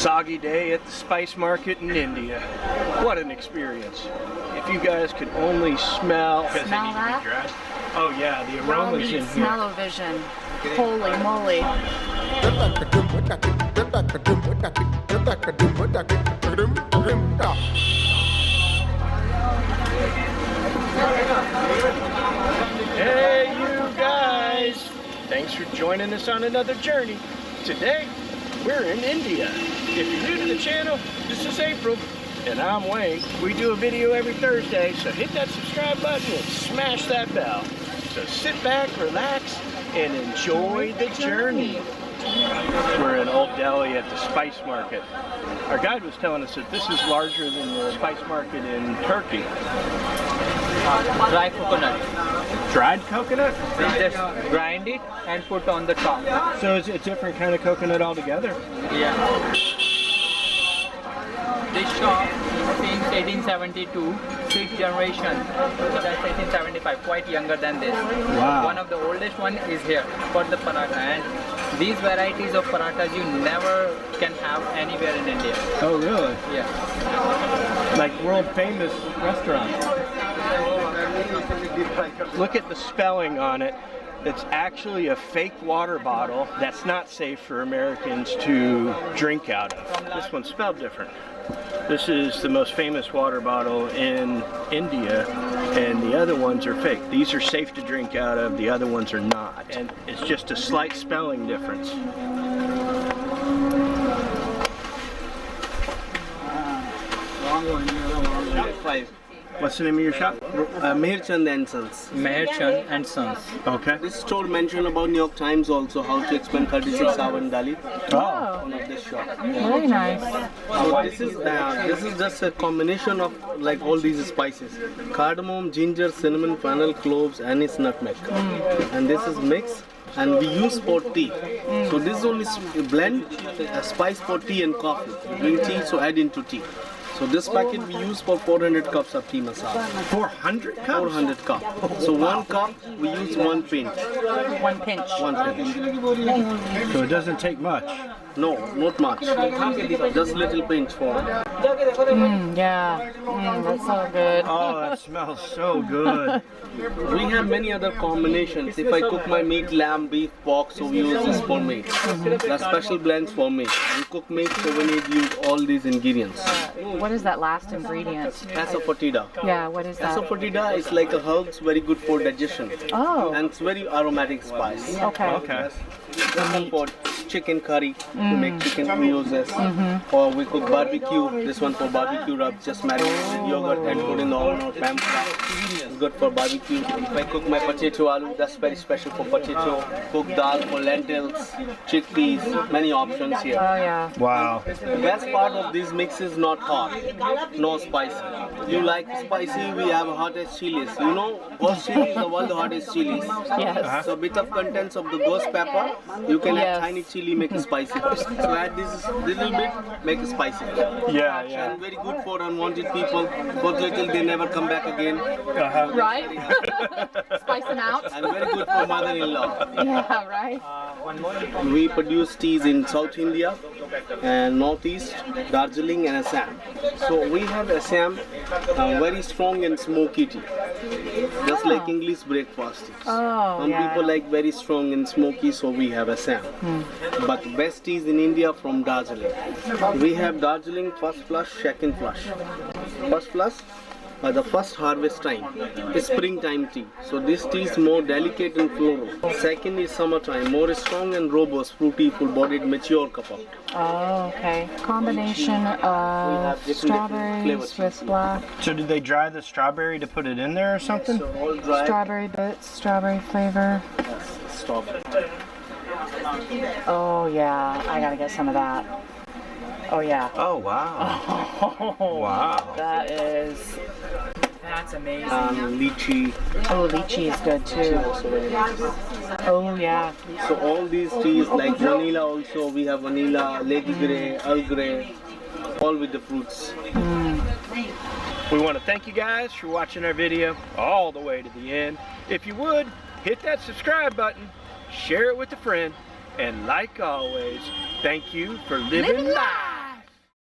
soggy day at the spice market in India. What an experience. If you guys could only smell that? Oh yeah, the aromas in here. Smell-o-vision. Holy moly. Hey you guys! Thanks for joining us on another journey. Today, we're in India. If you're new to the channel, this is April, and I'm Wayne. We do a video every Thursday, so hit that subscribe button and smash that bell. So sit back, relax, and enjoy the journey. We're in Old Delhi at the spice market. Our guide was telling us that this is larger than the spice market in Turkey. Dry coconut. Dried coconut? They just grind it and put on the top. So it's a different kind of coconut altogether? Yeah. This shop since 1872, 6th generation. So that's 1875, quite younger than this. Wow. One of the oldest one is here for the paratha. And these varieties of parathas you never can have anywhere in India. Oh really? Yeah. Like world famous restaurant. Look at the spelling on it. It's actually a fake water bottle that's not safe for Americans to drink out of. This one's spelled different. This is the most famous water bottle in India, and the other ones are fake. These are safe to drink out of, the other ones are not. And it's just a slight spelling difference. What's the name of your shop? Meherchand and Sons. Meherchand and Sons. Okay. This store mentioned about New York Times also how to expand 36 hours in Delhi. Oh. One of this shop. Very nice. So this is just a combination of like all these spices: cardamom, ginger, cinnamon, fennel, cloves, anise, nutmeg. And this is mixed. And we use for tea. So this is only blend spice for tea and coffee. You drink tea, so add into tea. So this packet we use for 400 cups of tea masala. 400 cups? 400 cups. So one cup we use one pinch. One pinch. One pinch. So it doesn't take much. No, not much. Just little pinch for it. Yeah. That's so good. Oh, that smells so good. We have many other combinations. If I cook my meat, lamb, beef, pork, so we use this for meat. That's special blends for meat. We cook meat, so we need to use all these ingredients. What is that last ingredient? Asafoetida. Yeah, what is that? Asafoetida is like a herb, very good for digestion. Oh. And it's very aromatic spice. Okay. Okay. For chicken curry, to make chicken we use this. Or we cook barbecue, this one for barbecue rub, just marinate with yogurt and put in the oven or pan fry. It's good for barbecue. If I cook my potato aloo, that's very special for potato. Cook dal for lentils, chickpeas, many options here. Oh yeah. Wow. The best part of this mix is not hot, no spicy. You like spicy, we have hottest chilies. You know, ghost chili is the one of the hottest chilies. Yes. So bit of contents of the ghost pepper, you can Yes. add tiny chili, make it spicy. So add this little bit, make it spicy. Yeah, yeah. And very good for unwanted people. Got little, they never come back again. Right? Spicing out. And very good for mother-in-law. Yeah, right? We produce teas in South India and Northeast, Darjeeling and Assam. So we have Assam, very strong and smoky tea. Just like English breakfast teas. Oh, Some yeah. people like very strong and smoky, so we have Assam. But best teas in India from Darjeeling. We have Darjeeling first flush, second flush. First flush, the first harvest time is springtime tea. So this tea is more delicate and floral. Second is summertime, more strong and robust, fruity, full-bodied, mature cup of tea. Oh, okay. Combination of different strawberries flavors. with black. So did they dry the strawberry to put it in there or something? So all dry. Strawberry bits, strawberry flavor. Strawberry. Oh yeah, I gotta get some of that. Oh yeah. Oh, wow. Wow. That's amazing. Lychee. Oh, lychee is good too. Also very nice. Oh yeah. So all these teas like vanilla also, we have vanilla, Lady Grey, Earl Grey, all with the fruits. We want to thank you guys for watching our video all the way to the end. If you would, hit that subscribe button, share it with a friend, and like always, thank you for living life.